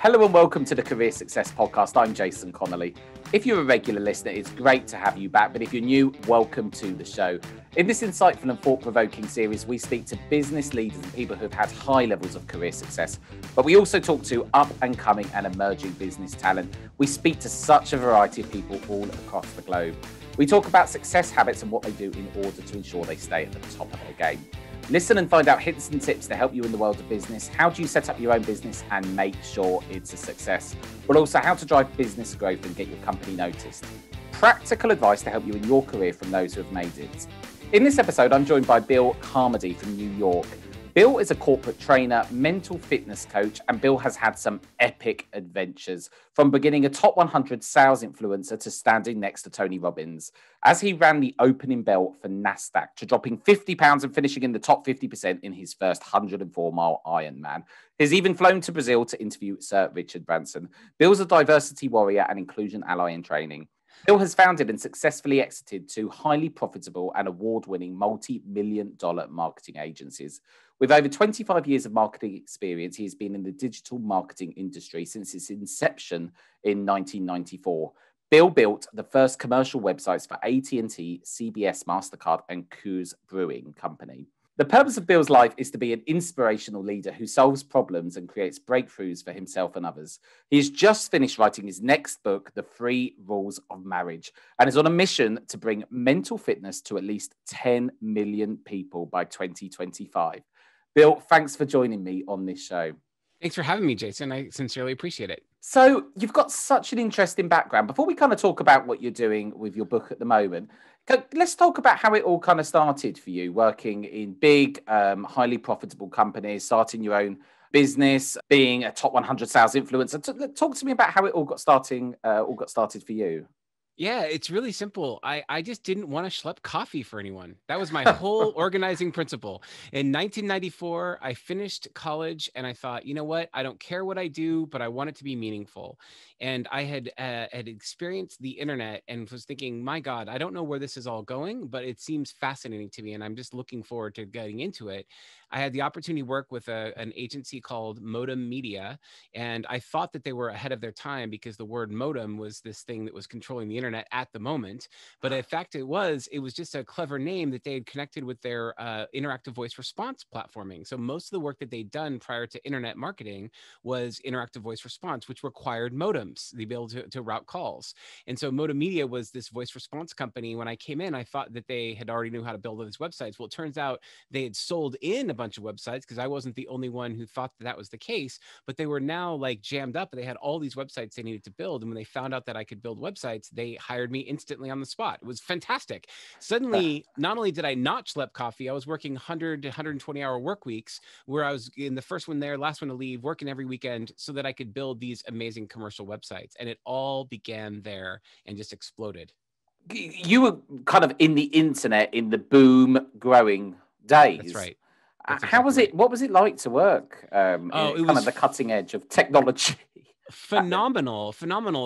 Hello and welcome to the Career Success Podcast. I'm Jason Connolly. If you're a regular listener, it's great to have you back. But if you're new, welcome to the show. In this insightful and thought-provoking series, we speak to business leaders and people who've had high levels of career success. But we also talk to up-and-coming and emerging business talent. We speak to such a variety of people all across the globe. We talk about success habits and what they do in order to ensure they stay at the top of their game. Listen and find out hints and tips to help you in the world of business. How do you set up your own business and make sure it's a success? But also how to drive business growth and get your company noticed. Practical advice to help you in your career from those who have made it. In this episode, I'm joined by Bill Carmody from New York. Bill is a corporate trainer, mental fitness coach, and Bill has had some epic adventures, from beginning a top 100 sales influencer to standing next to Tony Robbins, as he ran the opening bell for NASDAQ, to dropping 50 pounds and finishing in the top 50% in his first 104-mile Ironman. He's even flown to Brazil to interview Sir Richard Branson. Bill's a diversity warrior and inclusion ally in training. Bill has founded and successfully exited two highly profitable and award-winning multi-million-dollar marketing agencies. With over 25 years of marketing experience, he has been in the digital marketing industry since its inception in 1994. Bill built the first commercial websites for AT&T, CBS, MasterCard, and Coors Brewing Company. The purpose of Bill's life is to be an inspirational leader who solves problems and creates breakthroughs for himself and others. He has just finished writing his next book, The 3 Rules of Marriage, and is on a mission to bring mental fitness to at least 10 million people by 2025. Bill, thanks for joining me on this show. Thanks for having me, Jason. I sincerely appreciate it. So you've got such an interesting background. Before we kind of talk about what you're doing with your book at the moment, let's talk about how it all kind of started for you, working in big, highly profitable companies, starting your own business, being a top 100 sales influencer. Talk to me about how it all got started for you. Yeah, it's really simple. I just didn't want to schlep coffee for anyone. That was my whole organizing principle. In 1994, I finished college and I thought, you know what? I don't care what I do, but I want it to be meaningful. And I had experienced the internet and was thinking, my God, I don't know where this is all going, but it seems fascinating to me. And I'm just looking forward to getting into it. I had the opportunity to work with an agency called Modem Media. And I thought that they were ahead of their time because the word modem was this thing that was controlling the internet at the moment. But in fact, it was just a clever name that they had connected with their interactive voice response platforming. So most of the work that they'd done prior to internet marketing was interactive voice response, which required modems, the ability to route calls. And so Modem Media was this voice response company. When I came in, I thought that they had already knew how to build all these websites. Well, it turns out they had sold in a bunch of websites because I wasn't the only one who thought that was the case, but they were now like jammed up. They had all these websites they needed to build. And when they found out that I could build websites, they hired me instantly on the spot. It was fantastic. Suddenly, not only did I not schlep coffee, I was working 100 to 120 hour work weeks where I was in the first one there, last one to leave, working every weekend so that I could build these amazing commercial websites. And it all began there and just exploded. You were kind of in the internet in the boom growing days. That's right. How was it? What was it like to work? It was kind of the cutting edge of technology. Phenomenal.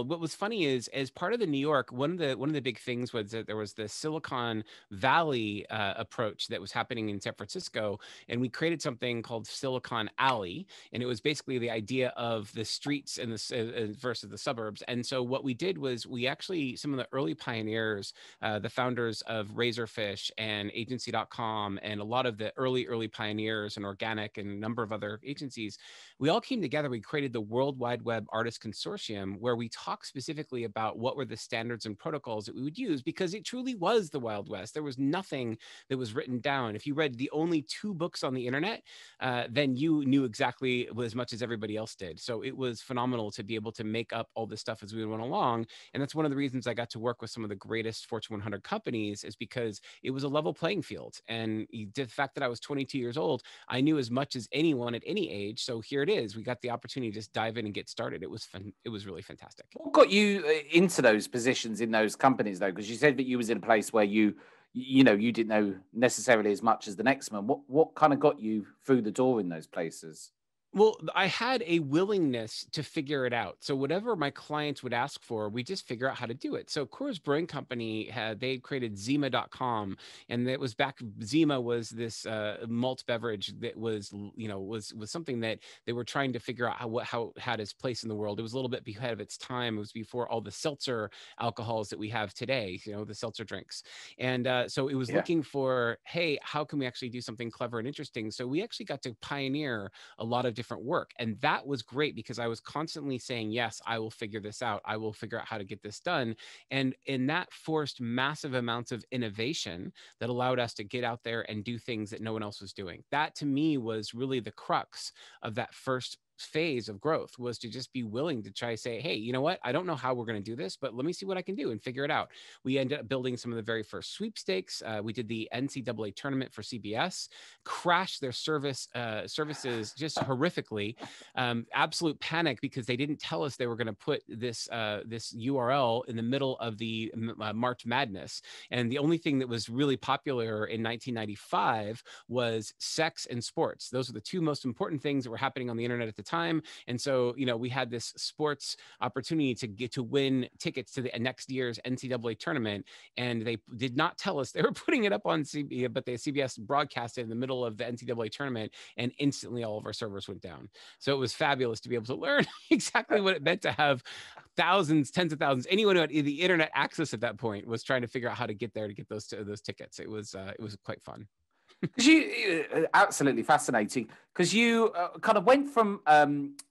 What was funny is, as part of the New York, one of the big things was that there was the Silicon Valley approach that was happening in San Francisco, and we created something called Silicon Alley, and it was basically the idea of the streets and the versus the suburbs. And so what we did was we actually, some of the early pioneers, the founders of Razorfish and Agency.com, and a lot of the early pioneers and Organic and a number of other agencies, we all came together. We created the World Wide Web Artist Consortium, where we talked specifically about what were the standards and protocols that we would use, because it truly was the Wild West. There was nothing that was written down. If you read the only 2 books on the internet, then you knew exactly as much as everybody else did. So it was phenomenal to be able to make up all this stuff as we went along. And that's one of the reasons I got to work with some of the greatest Fortune 100 companies, is because it was a level playing field. And the fact that I was 22 years old, I knew as much as anyone at any age. So here it is. We got the opportunity to just dive in and get started. It was really fantastic. What got you into those positions in those companies, though? Because you said that you was in a place where you didn't know necessarily as much as the next man. What kind of got you through the door in those places? Well, I had a willingness to figure it out. So whatever my clients would ask for, we just figure out how to do it. So Coors Brewing Company they created Zima.com, and it was back. Zima was this malt beverage that was, was something that they were trying to figure out how it had its place in the world. It was a little bit ahead of its time. It was before all the seltzer alcohols that we have today, the seltzer drinks. And so it was looking for, hey, how can we actually do something clever and interesting? So we actually got to pioneer a lot of different work. And that was great because I was constantly saying, yes, I will figure this out. I will figure out how to get this done. And that forced massive amounts of innovation that allowed us to get out there and do things that no one else was doing. That to me was really the crux of that first phase of growth, was to just be willing to try to say, hey, you know what? I don't know how we're going to do this, but let me see what I can do and figure it out. We ended up building some of the very first sweepstakes. We did the NCAA tournament for CBS, crashed their services just horrifically. Absolute panic because they didn't tell us they were going to put this URL in the middle of the March Madness. And the only thing that was really popular in 1995 was sex and sports. Those are the two most important things that were happening on the internet at the time. And so, we had this sports opportunity to get to win tickets to the next year's NCAA tournament. And they did not tell us they were putting it up on CBS, but the CBS broadcast it in the middle of the NCAA tournament, and instantly all of our servers went down. So it was fabulous to be able to learn exactly what it meant to have thousands, tens of thousands. Anyone who had the internet access at that point was trying to figure out how to get there to get those tickets. It was quite fun. Because you absolutely fascinating, because you kind of went from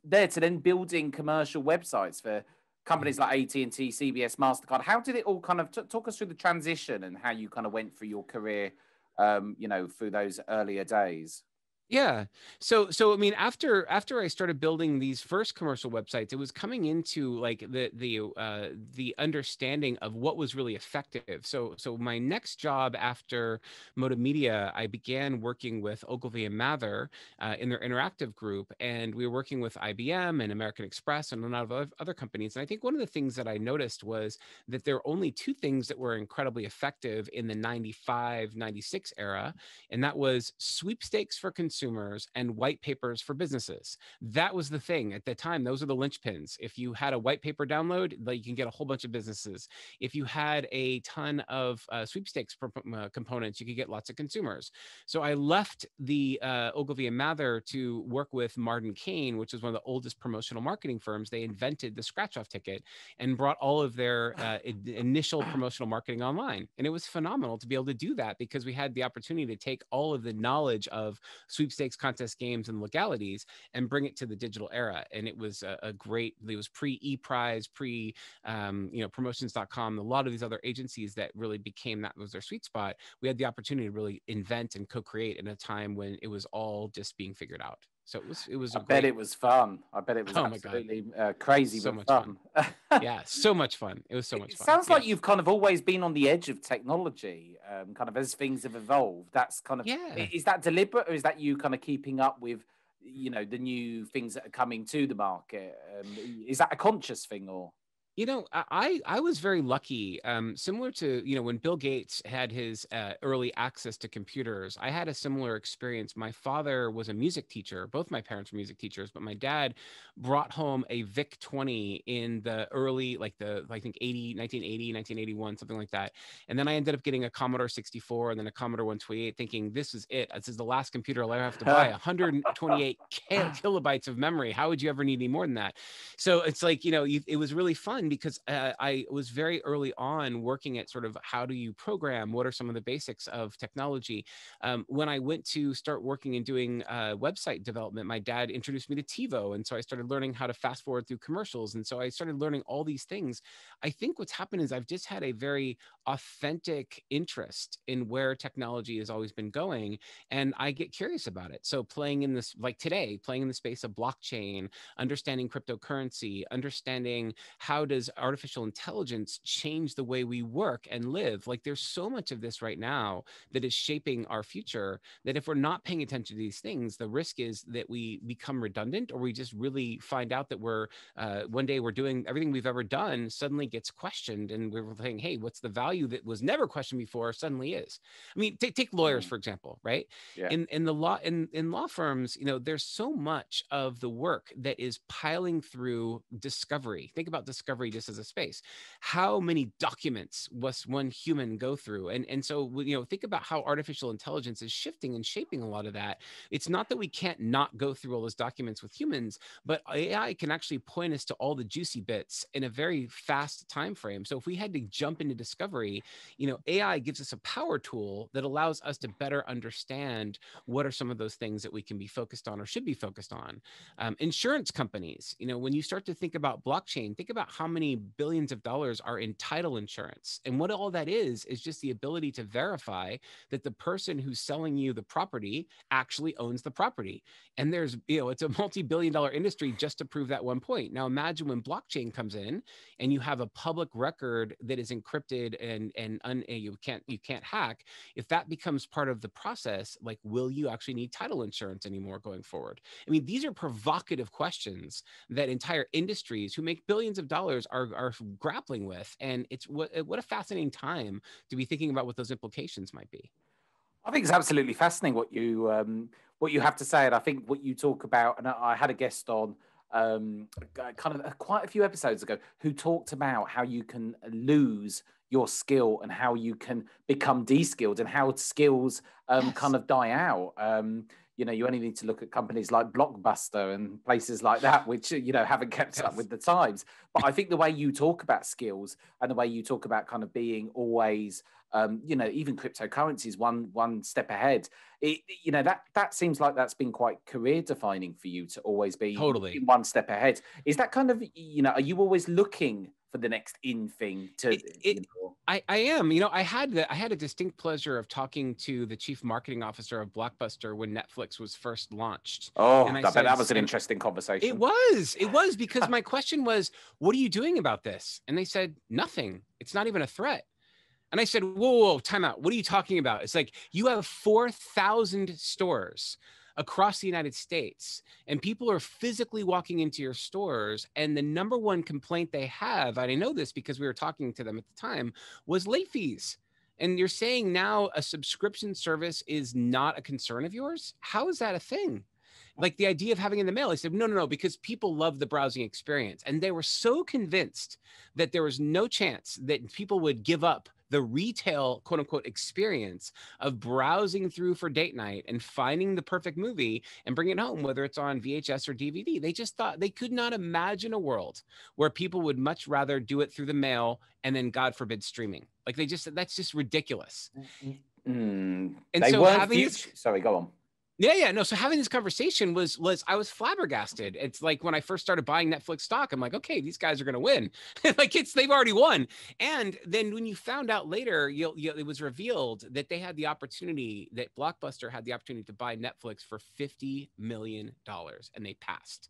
there to then building commercial websites for companies like AT&T, CBS, MasterCard. How did it all kind of talk us through the transition and how you kind of went through your career, through those earlier days? Yeah. So I mean, after I started building these first commercial websites, it was coming into like the understanding of what was really effective. So my next job after Moda Media, I began working with Ogilvy and Mather in their interactive group, and we were working with IBM and American Express and a lot of other companies. And I think one of the things that I noticed was that there were only two things that were incredibly effective in the 95, 96 era, and that was sweepstakes for consumers and white papers for businesses. That was the thing at the time. Those are the linchpins. If you had a white paper download, like, you can get a whole bunch of businesses. If you had a ton of sweepstakes components, you could get lots of consumers. So I left the Ogilvy and Mather to work with Marden Kane, which is one of the oldest promotional marketing firms. They invented the scratch-off ticket and brought all of their initial promotional marketing online. And it was phenomenal to be able to do that because we had the opportunity to take all of the knowledge of sweepstakes, contest games, and legalities and bring it to the digital era. And it was it was pre-ePrize, promotions.com, a lot of these other agencies that really became, that was their sweet spot. We had the opportunity to really invent and co-create in a time when it was all just being figured out. So it was. I bet it was fun. I bet it was absolutely crazy, so but much fun. Yeah, so much fun. It was so much fun. It sounds like you've kind of always been on the edge of technology, kind of as things have evolved. That's kind of, is that deliberate, or is that you kind of keeping up with, the new things that are coming to the market? Is that a conscious thing, or? I was very lucky, similar to, when Bill Gates had his early access to computers. I had a similar experience. My father was a music teacher. Both my parents were music teachers, but my dad brought home a VIC-20 in the early, I think 1980, 1981, something like that. And then I ended up getting a Commodore 64 and then a Commodore 128, thinking, this is it. This is the last computer I'll ever have to buy. 128 kilobytes of memory. How would you ever need any more than that? So it's like, it was really fun because I was very early on working at sort of, how do you program? What are some of the basics of technology? When I went to start working and doing website development, my dad introduced me to TiVo. And so I started learning how to fast forward through commercials. And so I started learning all these things. I think what's happened is I've just had a very authentic interest in where technology has always been going. And I get curious about it. So playing in this, like today, playing in the space of blockchain, understanding cryptocurrency, understanding how does artificial intelligence change the way we work and live? Like there's so much of this right now that is shaping our future that if we're not paying attention to these things, the risk is that we become redundant, or we just really find out that we're one day we're doing everything we've ever done suddenly gets questioned, and we're saying, hey, what's the value that was never questioned before suddenly is? I mean, take lawyers, for example, right? Yeah. In law firms, there's so much of the work that is piling through discovery. Think about discovery just as a space. How many documents must one human go through? And so, think about how artificial intelligence is shifting and shaping a lot of that. It's not that we can't not go through all those documents with humans, but AI can actually point us to all the juicy bits in a very fast time frame. So if we had to jump into discovery, AI gives us a power tool that allows us to better understand what are some of those things that we can be focused on or should be focused on. Insurance companies, when you start to think about blockchain, think about how many billions of dollars are in title insurance. And what all that is just the ability to verify that the person who's selling you the property actually owns the property. And there's, it's a multi-billion-dollar industry just to prove that one point. Now imagine when blockchain comes in and you have a public record that is encrypted and you can't hack. If that becomes part of the process, like, will you actually need title insurance anymore going forward? I mean, these are provocative questions that entire industries who make billions of dollars are grappling with. And it's what a fascinating time to be thinking about what those implications might be. I think it's absolutely fascinating what you have to say, and I think what you talk about. And I had a guest on quite a few episodes ago who talked about how you can lose your skill and how you can become de-skilled and how skills kind of die out. You only need to look at companies like Blockbuster and places like that, which, haven't kept up with the times. But I think the way you talk about skills and the way you talk about kind of being always, even cryptocurrencies one step ahead, that seems like that's been quite career defining for you to always be totally one step ahead. Is that kind of, are you always looking for the next in thing to I am. I had a distinct pleasure of talking to the chief marketing officer of Blockbuster when Netflix was first launched. Oh, I bet that was an interesting conversation. It was because my question was, what are you doing about this? And they said, nothing. It's not even a threat. And I said, whoa, time out. What are you talking about? It's like, you have 4,000 stores across the United States, and people are physically walking into your stores. And the number one complaint they have, and I know this because we were talking to them at the time, was late fees. And you're saying now a subscription service is not a concern of yours? How is that a thing? Like the idea of having it in the mail, I said, no, because people love the browsing experience. And they were so convinced that there was no chance that people would give up the retail, quote unquote, experience of browsing through for date night and finding the perfect movie and bringing it home, whether it's on VHS or DVD. They just thought they could not imagine a world where people would much rather do it through the mail and then, God forbid, streaming. Like that's just ridiculous. And they so having sorry, go on. Yeah. No. So having this conversation was I was flabbergasted. It's like when I first started buying Netflix stock, I'm like, okay, these guys are going to win. They've already won. And then when you found out later, it was revealed that they had the opportunity, that Blockbuster had the opportunity to buy Netflix for $50 million, and they passed.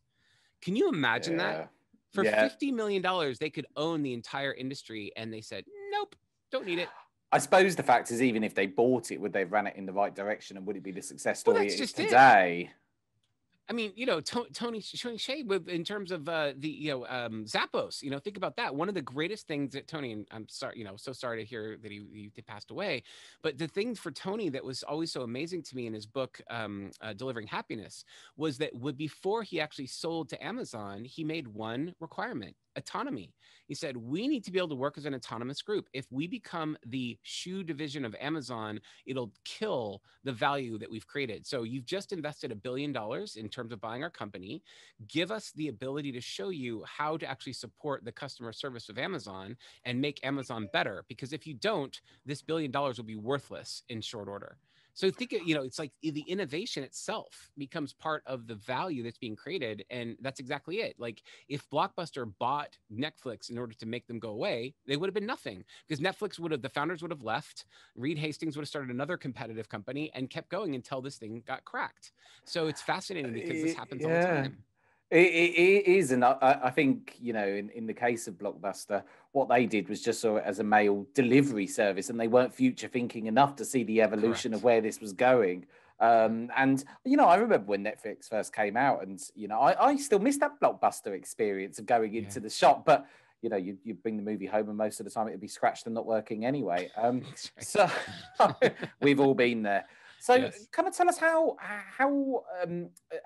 Can you imagine that? For $50 million, they could own the entire industry, and they said, nope, don't need it. I suppose the fact is, even if they bought it, would they have ran it in the right direction, and would it be the success story it is today? I mean, Tony Hsieh, in terms of Zappos, think about that. One of the greatest things that Tony, and I'm sorry, so sorry to hear that he passed away, but the thing for Tony that was always so amazing to me in his book, Delivering Happiness, was that before he actually sold to Amazon, he made one requirement: autonomy. He said, we need to be able to work as an autonomous group. If we become the shoe division of Amazon, it'll kill the value that we've created. So you've just invested $1 billion in terms of buying our company. Give us the ability to show you how to actually support the customer service of Amazon and make Amazon better. Because if you don't, this $1 billion will be worthless in short order. So think, it's like the innovation itself becomes part of the value that's being created. And that's exactly it. Like if Blockbuster bought Netflix in order to make them go away, they would have been nothing, because the founders would have left. Reed Hastings would have started another competitive company and kept going until this thing got cracked. So it's fascinating because this happens all the time. It is, and I think, you know, in the case of Blockbuster, what they did was just saw it as a mail delivery service, and they weren't future thinking enough to see the evolution Correct. of where this was going. And you know, I remember when Netflix first came out, and you know, I still miss that Blockbuster experience of going into the shop, but you know, you bring the movie home, and most of the time it'd be scratched and not working anyway. That's right. So we've all been there. So Yes. kind of tell us how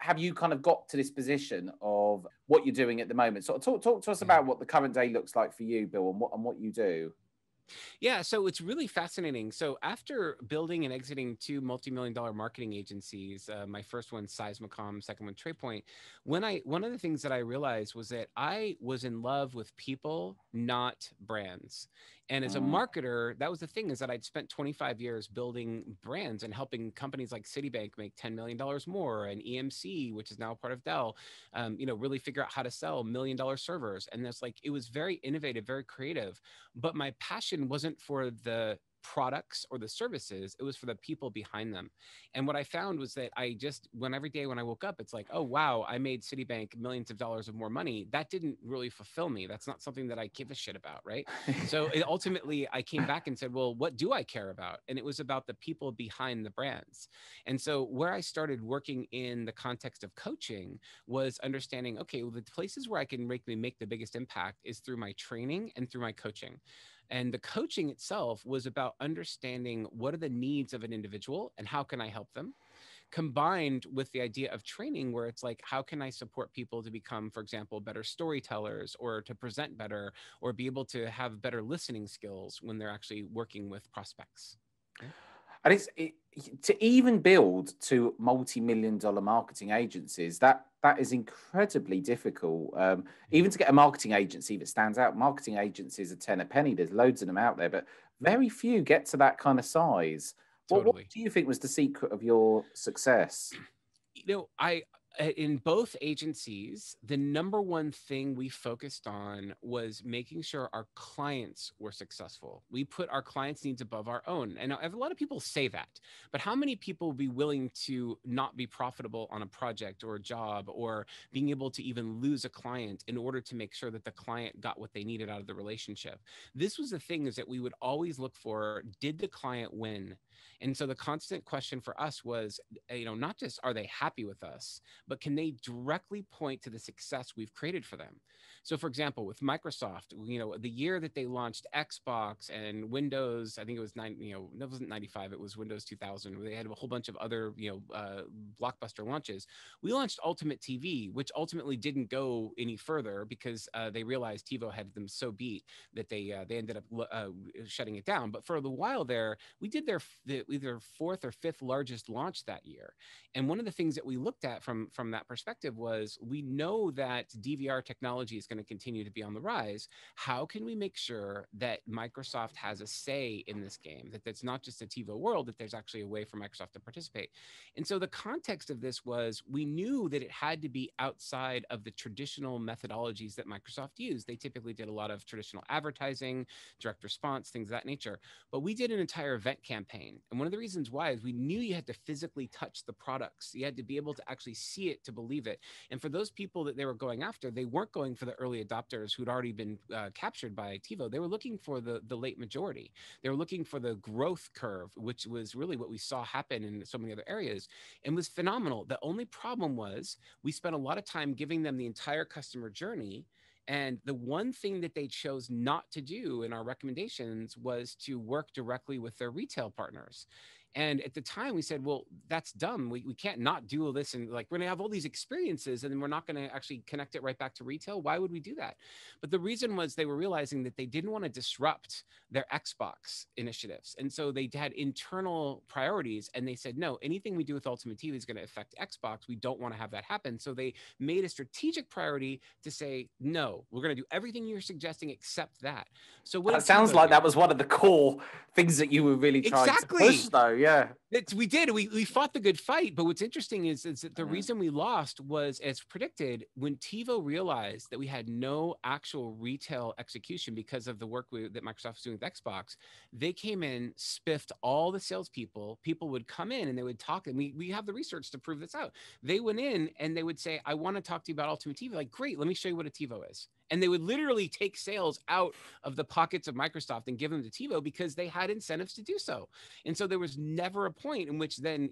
have you kind of got to this position of what you're doing at the moment? So talk to us about what the current day looks like for you, Bill, and what you do. Yeah, so it's really fascinating. So after building and exiting two multi-million-dollar marketing agencies, my first one, Seismicom, second one, TradePoint, one of the things that I realized was that I was in love with people, not brands. And as a marketer, that was the thing, is that I'd spent 25 years building brands and helping companies like Citibank make $10 million more, and EMC, which is now part of Dell, you know, really figure out how to sell $1 million servers. And there's like, it was very innovative, very creative. But my passion wasn't for the products or the services, it was for the people behind them. And what I found was that every day when I woke up, it's like, oh wow, I made Citibank millions of dollars of more money. That didn't really fulfill me. That's not something that I give a shit about, right? So ultimately I came back and said, well, what do I care about? And it was about the people behind the brands. And so where I started working in the context of coaching was understanding, okay, well, the places where I can make the biggest impact is through my training and through my coaching. And the coaching itself was about understanding what are the needs of an individual and how can I help them, combined with the idea of training, where it's like, how can I support people to become, for example, better storytellers, or to present better, or be able to have better listening skills when they're actually working with prospects. Yeah. And to even build to multi-million-dollar marketing agencies, that is incredibly difficult. Even to get a marketing agency that stands out. Marketing agencies are 10 a penny. There's loads of them out there, but very few get to that kind of size. What Totally. do you think was the secret of your success? You know, in both agencies, the number one thing we focused on was making sure our clients were successful. We put our clients' needs above our own. And a lot of people say that, but how many people will be willing to not be profitable on a project or a job, or being able to even lose a client in order to make sure that the client got what they needed out of the relationship? This was the thing, is that we would always look for, did the client win? And so the constant question for us was, you know, not just are they happy with us, but can they directly point to the success we've created for them? So for example, with Microsoft, you know, the year that they launched Xbox and Windows, I think it was that wasn't 95, it was Windows 2000. They had a whole bunch of other, blockbuster launches. We launched Ultimate TV, which ultimately didn't go any further because they realized TiVo had them so beat that they ended up shutting it down. But for the while there, we did their either fourth or fifth largest launch that year. And one of the things that we looked at from that perspective was, we know that DVR technology is going to continue to be on the rise. How can we make sure that Microsoft has a say in this game, that that's not just a TiVo world, that there's actually a way for Microsoft to participate? And so the context of this was, we knew that it had to be outside of the traditional methodologies that Microsoft used. They typically did a lot of traditional advertising, direct response, things of that nature. But we did an entire event campaign. And one of the reasons why is we knew you had to physically touch the products. You had to be able to actually see it to believe it. And for those people that they were going after, they weren't going for the early adopters who'd already been captured by TiVo. They were looking for the late majority. They were looking for the growth curve, which was really what we saw happen in so many other areas, and was phenomenal. The only problem was, we spent a lot of time giving them the entire customer journey. And the one thing that they chose not to do in our recommendations was to work directly with their retail partners. And at the time we said, well, that's dumb. We can't not do all this. And like, we're going to have all these experiences and then we're not going to actually connect it right back to retail. Why would we do that? But the reason was, they were realizing that they didn't want to disrupt their Xbox initiatives. And so they had internal priorities, and they said, no, anything we do with Ultimate TV is going to affect Xbox. We don't want to have that happen. So they made a strategic priority to say, no, we're going to do everything you're suggesting except that. So what It sounds like that was one of the core things that you were really trying to push, though. Yeah. Yeah. We did. We fought the good fight. But what's interesting is that the reason we lost was, as predicted, when TiVo realized that we had no actual retail execution because of the work that Microsoft was doing with Xbox, they came in, spiffed all the salespeople. People would come in and they would talk. And we have the research to prove this out. They went in and they would say, I want to talk to you about Ultimate TV. Like, great, let me show you what a TiVo is. And they would literally take sales out of the pockets of Microsoft and give them to TiVo because they had incentives to do so. And so there was never a point in which then,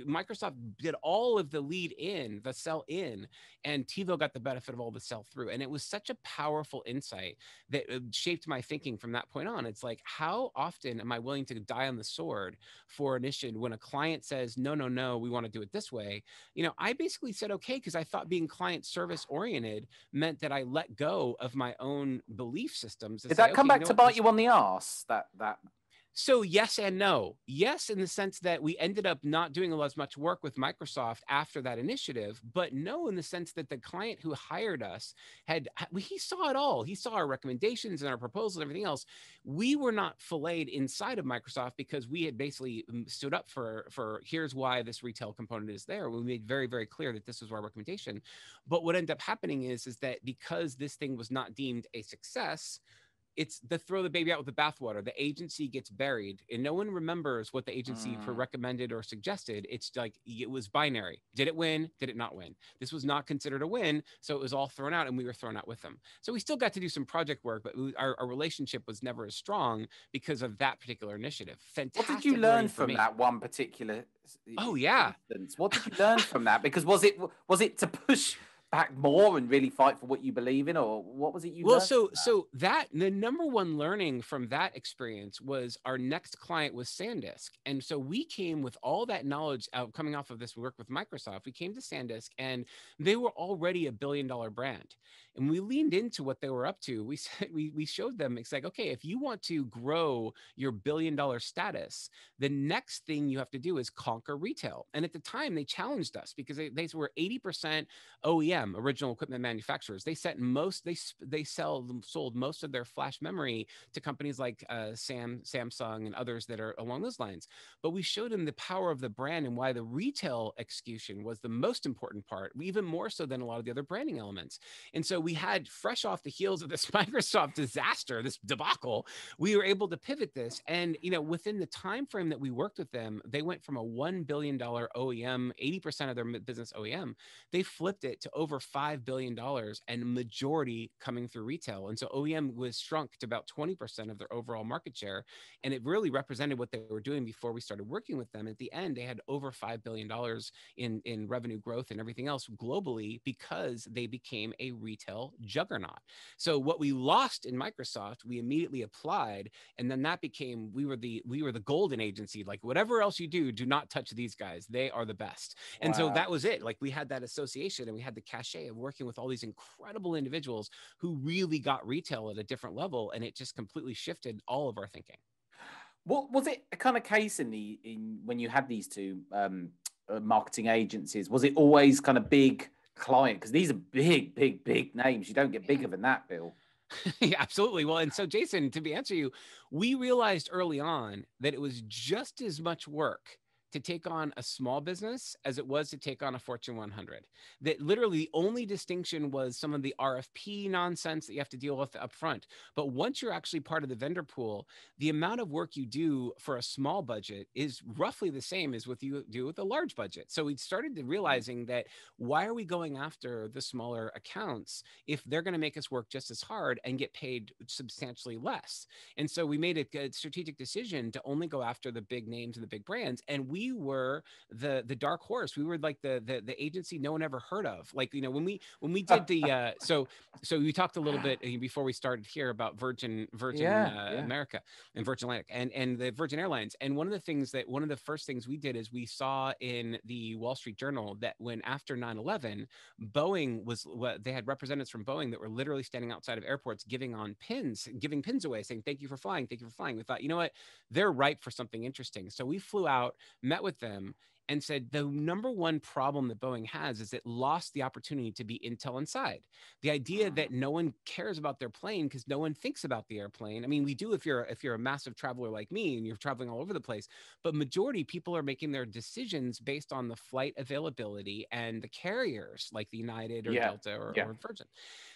Microsoft did all of the lead in, the sell in, and TiVo got the benefit of all the sell through. And it was such a powerful insight that shaped my thinking from that point on. It's like, how often am I willing to die on the sword for an issue when a client says, no, we want to do it this way? I basically said, okay, because I thought being client service oriented meant that I let go of my own belief systems. Did that come back to bite you on the arse? That So yes and no. Yes, in the sense that we ended up not doing as much work with Microsoft after that initiative, but no, in the sense that the client who hired us he saw it all. He saw our recommendations and our proposals and everything else. We were not filleted inside of Microsoft because we had basically stood up for here's why this retail component is there. We made very, very clear that this was our recommendation. But what ended up happening is that because this thing was not deemed a success, it's the throw the baby out with the bathwater. The agency gets buried and no one remembers what the agency recommended or suggested. It's like, it was binary. Did it win? Did it not win? This was not considered a win. So it was all thrown out and we were thrown out with them. So we still got to do some project work, but our relationship was never as strong because of that particular initiative. Fantastic. What did you learn from that one particular instance? What did you learn from that? Because was it to push back more and really fight for what you believe in, or what was it you learned? So that the number one learning from that experience was our next client was SanDisk. And so we came with all that knowledge coming off of this work with Microsoft. We came to SanDisk and they were already $1 billion brand. And we leaned into what they were up to. We said, we showed them, it's like, okay, if you want to grow your $1 billion status, the next thing you have to do is conquer retail. And at the time they challenged us because they were 80% OEM, original equipment manufacturers. They sold most of their flash memory to companies like Samsung and others that are along those lines. But we showed them the power of the brand and why the retail execution was the most important part, even more so than a lot of the other branding elements. And so we had, fresh off the heels of this Microsoft disaster, this debacle, we were able to pivot this. And within the time frame that we worked with them, they went from a $1 billion OEM, 80% of their business OEM, they flipped it to over $5 billion and majority coming through retail. And so OEM was shrunk to about 20% of their overall market share. And it really represented what they were doing before we started working with them. At the end, they had over $5 billion in revenue growth and everything else globally because they became a retail juggernaut. So what we lost in Microsoft, we immediately applied. And then that became, we were the golden agency. Like, whatever else you do not touch these guys. They are the best. Wow. And so that was it. Like, we had that association and we had the cachet of working with all these incredible individuals who really got retail at a different level. And it just completely shifted all of our thinking. What was it a kind of case in when you had these two marketing agencies? Was it always kind of big client? Because these are big names. You don't get bigger than that, Bill. Yeah, absolutely. Well, and so Jason, to answer you, we realized early on that it was just as much work to take on a small business as it was to take on a Fortune 100. That literally the only distinction was some of the RFP nonsense that you have to deal with up front. But once you're actually part of the vendor pool, the amount of work you do for a small budget is roughly the same as what you do with a large budget. So we started realizing that, why are we going after the smaller accounts if they're going to make us work just as hard and get paid substantially less? And so we made a strategic decision to only go after the big names and the big brands. And we were the dark horse. We were like the agency no one ever heard of. Like, when we did the so we talked a little bit before we started here about Virgin America and Virgin Atlantic and the Virgin Airlines. And one of the first things we did is we saw in the Wall Street Journal that when after 9/11, they had representatives from Boeing that were literally standing outside of airports giving pins away, saying, thank you for flying. We thought, you know what, they're ripe for something interesting. So we flew out, met with them, and said the number one problem that Boeing has is it lost the opportunity to be Intel Inside. The idea that no one cares about their plane because no one thinks about the airplane. I mean, we do if you're a massive traveler like me and you're traveling all over the place, but majority people are making their decisions based on the flight availability and the carriers like the United or Delta or Virgin.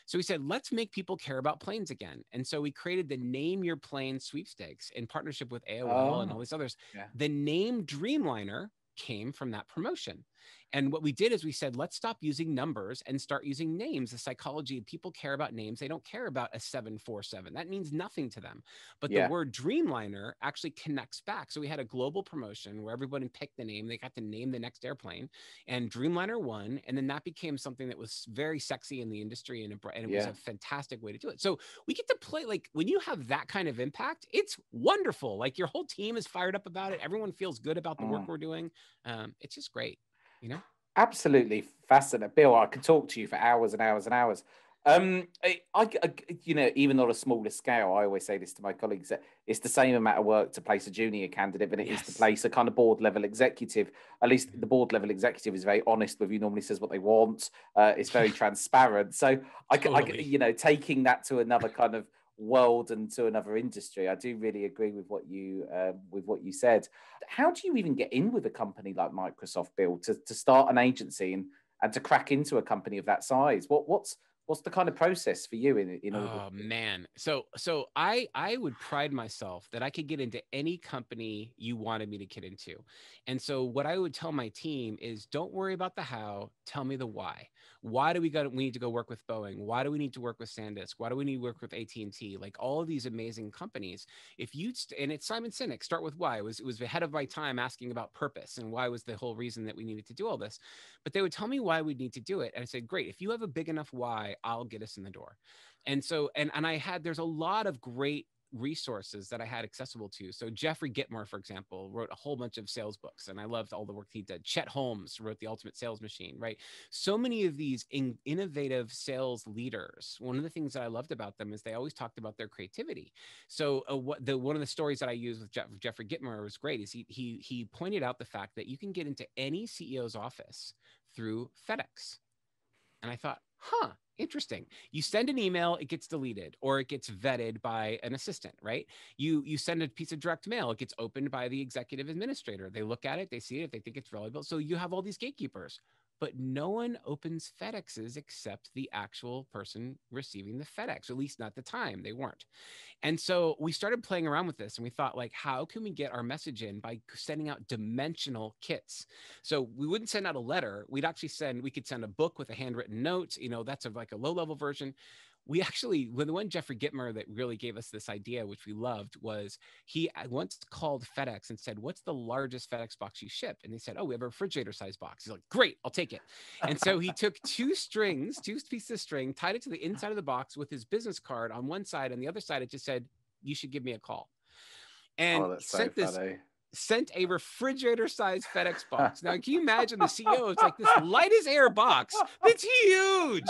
So we said, let's make people care about planes again. And so we created the Name Your Plane sweepstakes in partnership with AOL and all these others. The name Dreamliner came from that promotion. And what we did is we said, let's stop using numbers and start using names. The psychology, people care about names. They don't care about a 747. That means nothing to them. But the word Dreamliner actually connects back. So we had a global promotion where everybody picked the name. They got to name the next airplane, and Dreamliner won. And then that became something that was very sexy in the industry, and it was a fantastic way to do it. So we get to play, like, when you have that kind of impact, it's wonderful. Like, your whole team is fired up about it. Everyone feels good about the work we're doing. It's just great. You know, absolutely fascinating, Bill. I could talk to you for hours and hours and hours. You know, even on a smaller scale, I always say this to my colleagues, that it's the same amount of work to place a junior candidate than it is to place a kind of board level executive. At least the board level executive is very honest with you, normally says what they want. It's very transparent. So you know, taking that to another kind of world and to another industry, I do really agree with what you said. How do you even get in with a company like Microsoft, Bill, to start an agency and to crack into a company of that size? What's the kind of process for you in order? Oh man. So I would pride myself that I could get into any company you wanted me to get into. And so what I would tell my team is, don't worry about the how, tell me the why. Why do we need to go work with Boeing? Why do we need to work with SanDisk? Why do we need to work with AT&T? Like, all of these amazing companies. And it's Simon Sinek, start with why. It was ahead of my time asking about purpose and why was the whole reason that we needed to do all this. But they would tell me why we need to do it. And I said, great, if you have a big enough why, I'll get us in the door. And so, and there's a lot of great resources that I had accessible to. So Jeffrey Gitmer, for example, wrote a whole bunch of sales books, and I loved all the work he did. Chet Holmes wrote The Ultimate Sales Machine, right? So many of these innovative sales leaders, one of the things that I loved about them is they always talked about their creativity. So one of the stories that I used with Jeffrey Gitmer was great, is he pointed out the fact that you can get into any CEO's office through FedEx. And I thought, interesting. You send an email, it gets deleted, or it gets vetted by an assistant, right? You send a piece of direct mail, it gets opened by the executive administrator. They look at it, they see it, they think it's valuable. So you have all these gatekeepers, but no one opens FedExes except the actual person receiving the FedEx, at least not at the time, they weren't. And so we started playing around with this, and we thought, like, how can we get our message in by sending out dimensional kits? So we wouldn't send out a letter. We could send a book with a handwritten note. You know, that's like a low level version. We actually, the one Jeffrey Gitmer that really gave us this idea, which we loved, was he once called FedEx and said, what's the largest FedEx box you ship? And they said, oh, we have a refrigerator size box. He's like, great, I'll take it. And so he took two pieces of string, tied it to the inside of the box with his business card on one side, and the other side, it just said, you should give me a call. And sent a refrigerator-sized FedEx box. Now, can you imagine the CEO? It's like this light as air box. It's huge.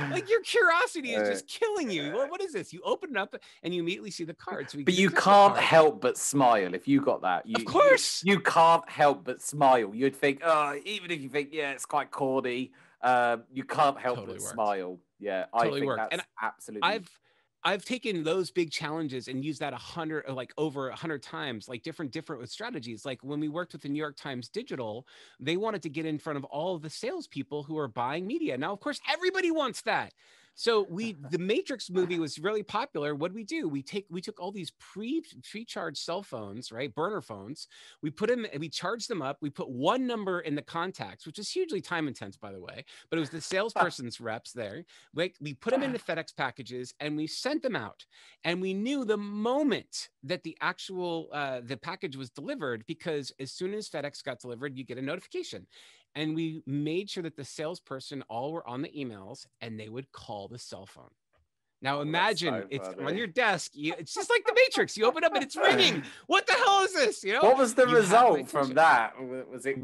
Like, your curiosity is just killing you. What is this? You open it up and you immediately see the card. So but you can't help but smile if you got that. Of course. You can't help but smile. You'd think, even if you think, it's quite corny, you can't help but smile. Yeah, totally I think worked. that's absolutely... I've taken those big challenges and used that over 100 times, like different strategies. Like when we worked with the New York Times Digital, they wanted to get in front of all of the salespeople who are buying media. Now, of course, everybody wants that. So the Matrix movie was really popular. What do? We took all these pre-charged cell phones, right? Burner phones. We charged them up. We put one number in the contacts, which is hugely time intense, by the way, but it was the salesperson's reps there. We put them into FedEx packages and we sent them out. And we knew the moment that the actual, the package was delivered, because as soon as FedEx got delivered, you get a notification. And we made sure that the salesperson all were on the emails, and they would call the cell phone. Now imagine it's on your desk. It's just like the Matrix. You open up and it's ringing. What the hell is this? You know. What was the result from that? Was it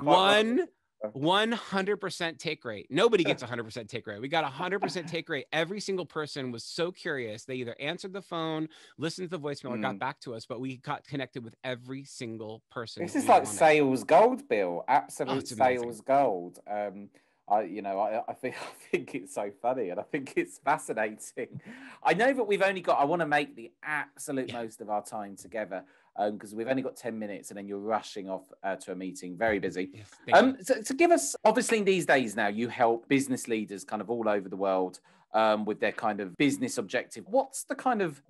100% take rate. Nobody gets 100% take rate. We got 100% take rate. Every single person was so curious. They either answered the phone, listened to the voicemail, or got back to us, but we got connected with every single person. This is like sales gold, Bill. Absolute sales gold. I think it's so funny, and I think it's fascinating. I know that I want to make the absolute most of our time together, because we've only got 10 minutes and then you're rushing off to a meeting, very busy. Yes, so give us, obviously these days now, you help business leaders kind of all over the world with their kind of business objective. What's kind of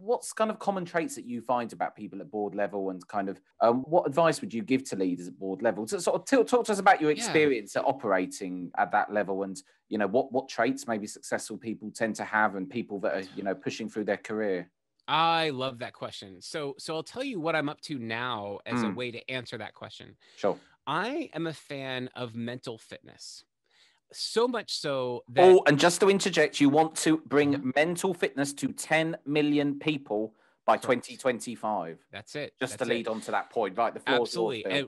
common traits that you find about people at board level, and kind of what advice would you give to leaders at board level? So sort of talk to us about your experience at operating at that level, and what traits maybe successful people tend to have, and people that are pushing through their career. I love that question. So I'll tell you what I'm up to now as a way to answer that question. Sure. I am a fan of mental fitness. So much so that... and just to interject, you want to bring mental fitness to 10 million people by 2025. That's it. Just to lead on to that point, right? The floor's yours, Bill.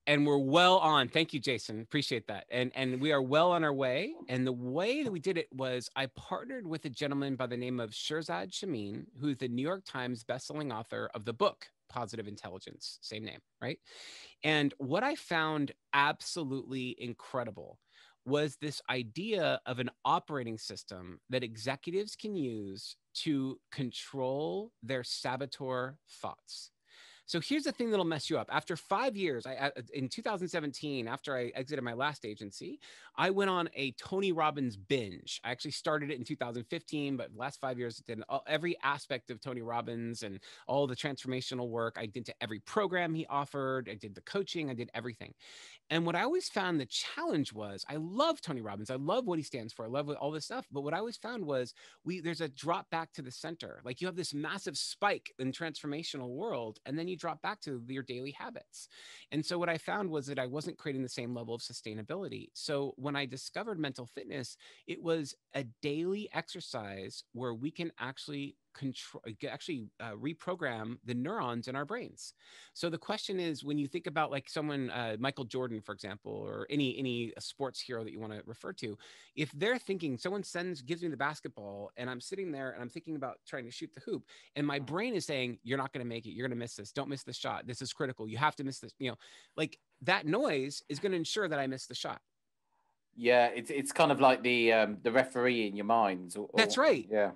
And we're well on. Thank you, Jason. Appreciate that. And we are well on our way. And the way that we did it was I partnered with a gentleman by the name of Shirzad Chamine, who's the New York Times bestselling author of the book, Positive Intelligence, same name, right? And what I found absolutely incredible was this idea of an operating system that executives can use to control their saboteur thoughts. So here's the thing that'll mess you up. After 5 years, in 2017, after I exited my last agency, I went on a Tony Robbins binge. I actually started it in 2015, but the last 5 years, I did every aspect of Tony Robbins and all the transformational work. I did to every program he offered. I did the coaching. I did everything. And what I always found the challenge was, I love Tony Robbins. I love what he stands for. I love all this stuff. But what I always found was there's a drop back to the center. Like you have this massive spike in transformational world, and then you drop back to your daily habits. And so what I found was that I wasn't creating the same level of sustainability. So when I discovered mental fitness, it was a daily exercise where we can actually reprogram the neurons in our brains. So the question is, when you think about like someone, Michael Jordan, for example, or any sports hero that you want to refer to, if they're thinking, someone gives me the basketball and I'm sitting there and I'm thinking about trying to shoot the hoop, and my brain is saying, you're not going to make it. You're going to miss this. Don't miss the shot. This is critical. You have to miss this. Like that noise is going to ensure that I miss the shot. Yeah. It's kind of like the referee in your mind. That's right. Yeah.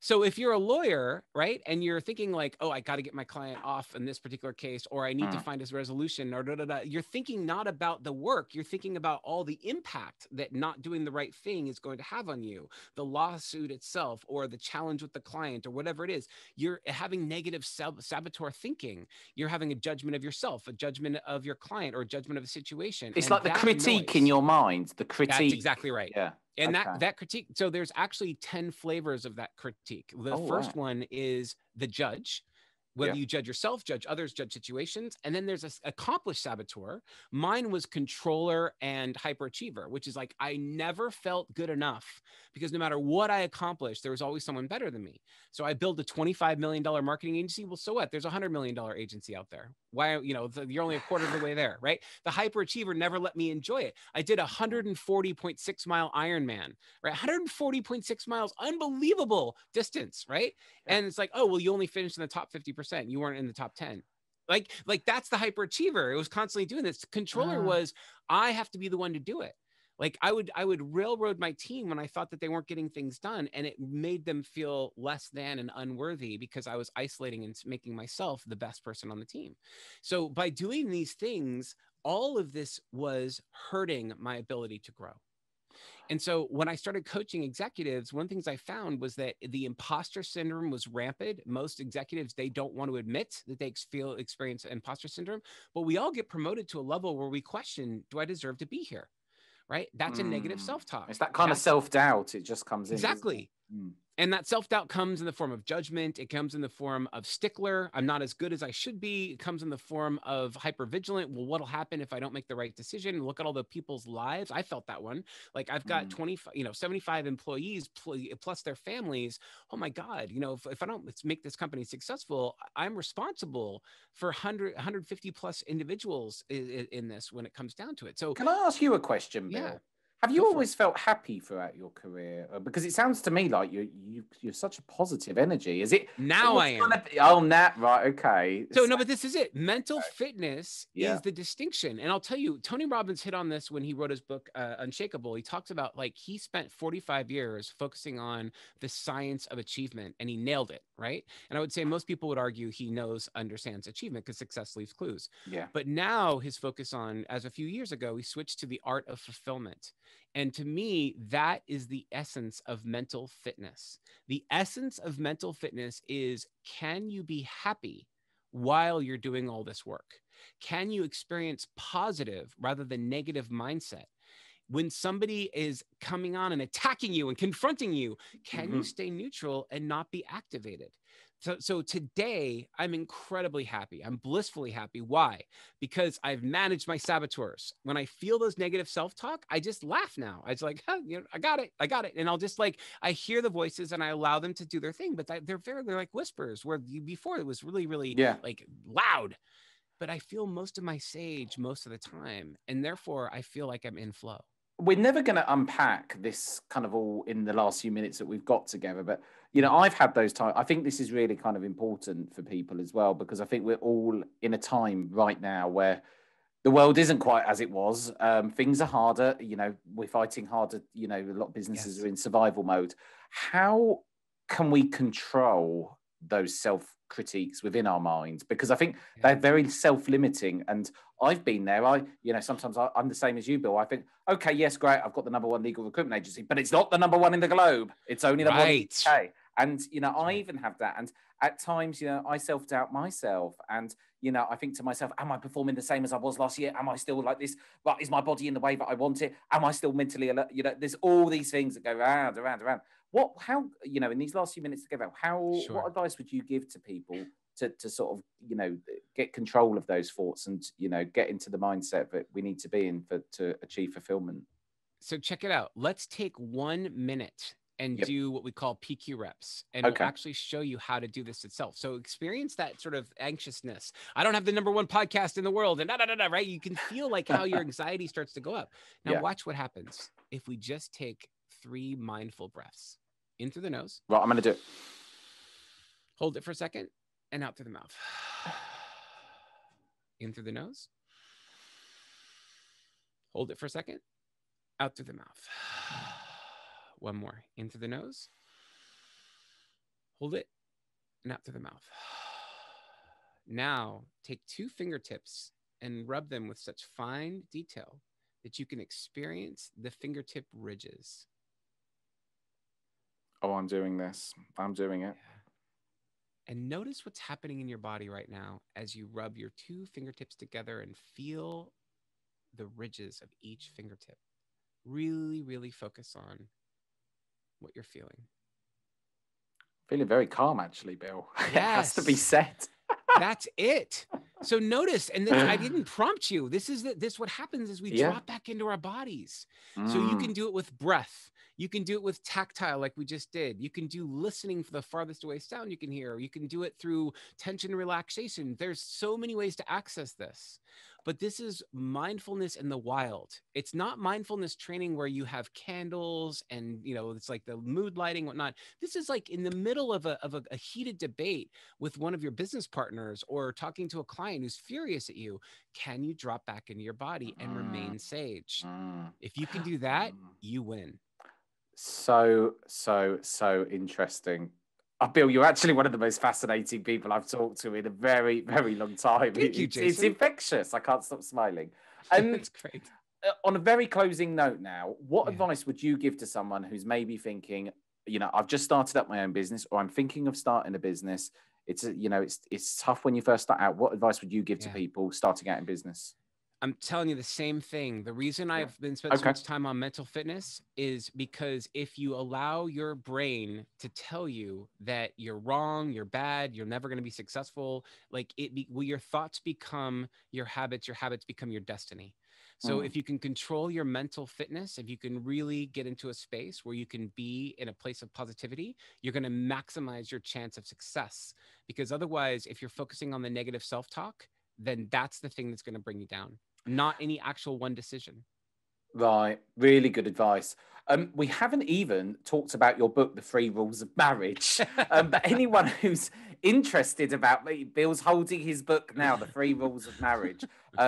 So if you're a lawyer, right, and you're thinking like, oh, I got to get my client off in this particular case, or I need to find his resolution, or you're thinking not about the work. You're thinking about all the impact that not doing the right thing is going to have on you, the lawsuit itself, or the challenge with the client, or whatever it is. You're having negative saboteur thinking. You're having a judgment of yourself, a judgment of your client, or a judgment of a situation. It's like the critique in your mind. The critique. That's exactly right. Yeah. And that critique, so there's actually 10 flavors of that critique. The first one is the judge, whether you judge yourself, judge others, judge situations. And then there's an accomplished saboteur. Mine was controller and hyperachiever, which is like, I never felt good enough because no matter what I accomplished, there was always someone better than me. So I built a $25 million marketing agency. Well, so what? There's a $100 million agency out there. Why, you're only a quarter of the way there, right? The hyperachiever never let me enjoy it. I did a 140.6 mile Ironman, right? 140.6 miles, unbelievable distance, right? Yeah. And it's like, oh, well, you only finished in the top 50%. You weren't in the top 10. Like that's the hyperachiever. It was constantly doing this. Controller was, I have to be the one to do it. Like I would railroad my team when I thought that they weren't getting things done, and it made them feel less than and unworthy because I was isolating and making myself the best person on the team. So by doing these things, all of this was hurting my ability to grow. And so when I started coaching executives, one of the things I found was that the imposter syndrome was rampant. Most executives, they don't want to admit that they experience imposter syndrome, but we all get promoted to a level where we question, do I deserve to be here? Right? That's a negative self-talk. It's that kind of self-doubt. It just comes in. Exactly. And that self-doubt comes in the form of judgment. It comes in the form of stickler. I'm not as good as I should be. It comes in the form of hypervigilant. Well, what'll happen if I don't make the right decision? Look at all the people's lives. I felt that one. Like I've got 75 employees plus their families. Oh my God. If I don't make this company successful, I'm responsible for 150 plus individuals in this when it comes down to it. So can I ask you a question, Bill? Yeah. Have you always felt happy throughout your career? Because it sounds to me like you're such a positive energy. Is it now? I am. Oh, Nat, right? Okay. So no, but this is it. Mental fitness is the distinction, and I'll tell you, Tony Robbins hit on this when he wrote his book Unshakable. He talks about like he spent 45 years focusing on the science of achievement, and he nailed it, right? And I would say most people would argue he understands achievement because success leaves clues. Yeah. But now his focus on, as a few years ago, he switched to the art of fulfillment. And to me, that is the essence of mental fitness. The essence of mental fitness is, can you be happy while you're doing all this work? Can you experience positive rather than negative mindset? When somebody is coming on and attacking you and confronting you, can you stay neutral and not be activated? So today, I'm incredibly happy. I'm blissfully happy. Why? Because I've managed my saboteurs. When I feel those negative self-talk, I just laugh now. I just like, I got it. And I'll just like, I hear the voices and I allow them to do their thing, but they're like whispers, where before it was really, really like loud. But I feel most of my sage most of the time. And therefore, I feel like I'm in flow. We're never going to unpack this kind of all in the last few minutes that we've got together. But, I've had those times. I think this is really kind of important for people as well, because I think we're all in a time right now where the world isn't quite as it was. Things are harder. We're fighting harder. A lot of businesses are in survival mode. How can we control those self-critiques within our minds? Because I think they're very self-limiting, and I've been there. Sometimes I'm the same as you, Bill. I think, okay, yes, great, I've got the #1 legal recruitment agency, but it's not the #1 in the globe. It's only the one in the UK. And I even have that. And at times, I self-doubt myself, and I think to myself, am I performing the same as I was last year? Am I still like this? But is my body in the way that I want it? Am I still mentally alert? There's all these things that go round. How in these last few minutes together, what advice would you give to people to sort of get control of those thoughts and get into the mindset that we need to be in to achieve fulfillment? So check it out. Let's take 1 minute and do what we call PQ reps, and we'll actually show you how to do this itself. So experience that sort of anxiousness. I don't have the #1 podcast in the world, and right? You can feel like how your anxiety starts to go up. Now watch what happens if we just take 3 mindful breaths. In through the nose. Right, I'm going to do it. Hold it for a second and out through the mouth. In through the nose. Hold it for a second. Out through the mouth. One more. In through the nose. Hold it and out through the mouth. Now, take 2 fingertips and rub them with such fine detail that you can experience the fingertip ridges. Oh, I'm doing this. I'm doing it. And notice what's happening in your body right now as you rub your 2 fingertips together and feel the ridges of each fingertip. Really, really focus on what you're feeling. Feeling very calm, actually, Bill. Yes. It has to be said. That's it. So notice, and I didn't prompt you. This what happens is we drop back into our bodies. So you can do it with breath. You can do it with tactile, like we just did. You can do listening for the farthest away sound you can hear. You can do it through tension relaxation. There's so many ways to access this. But this is mindfulness in the wild. It's not mindfulness training where you have candles and, it's like the mood lighting, whatnot. This is like in the middle of a heated debate with one of your business partners or talking to a client who's furious at you. Can you drop back into your body and remain sage? If you can do that, you win. So interesting. Bill, you're actually one of the most fascinating people I've talked to in a very, very long time. Thank you, Jason. It's infectious. I can't stop smiling. That's great. On a very closing note now, what advice would you give to someone who's maybe thinking, I've just started up my own business, or I'm thinking of starting a business. It's tough when you first start out. What advice would you give to people starting out in business? I'm telling you the same thing. The reason I've been spending so much time on mental fitness is because if you allow your brain to tell you that you're wrong, you're bad, you're never going to be successful, like your thoughts become your habits become your destiny. So if you can control your mental fitness, if you can really get into a space where you can be in a place of positivity, you're going to maximize your chance of success. Because otherwise, if you're focusing on the negative self-talk, then that's the thing that's going to bring you down, not any actual one decision. Right. Really good advice. We haven't even talked about your book, The 3 Rules of Marriage. But anyone who's interested about Bill's holding his book now, The 3 Rules of Marriage.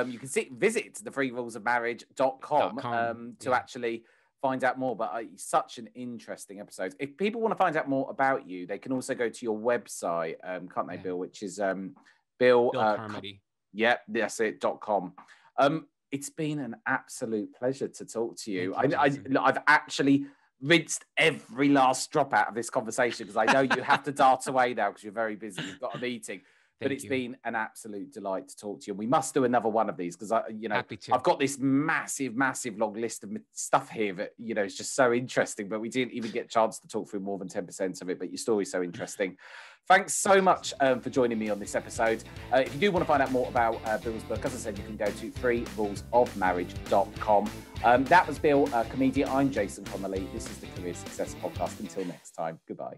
You can visit the3rulesofmarriage.com to actually find out more. But such an interesting episode. If people want to find out more about you, they can also go to your website, can't they, Bill? Which is Bill Carmody. Yep, that's it.com. It's been an absolute pleasure to talk to you. I've actually rinsed every last drop out of this conversation because I know you have to dart away now because you're very busy. You've got a meeting. But it's been an absolute delight to talk to you. And we must do another one of these because I've got this massive long list of stuff here that, is just so interesting, but we didn't even get a chance to talk through more than 10% of it. But your story's so interesting. Thanks so much for joining me on this episode. If you do want to find out more about Bill's book, as I said, you can go to 3rulesofmarriage.com. That was Bill, comedian. I'm Jason Connolly. This is the Career Success Podcast. Until next time, goodbye.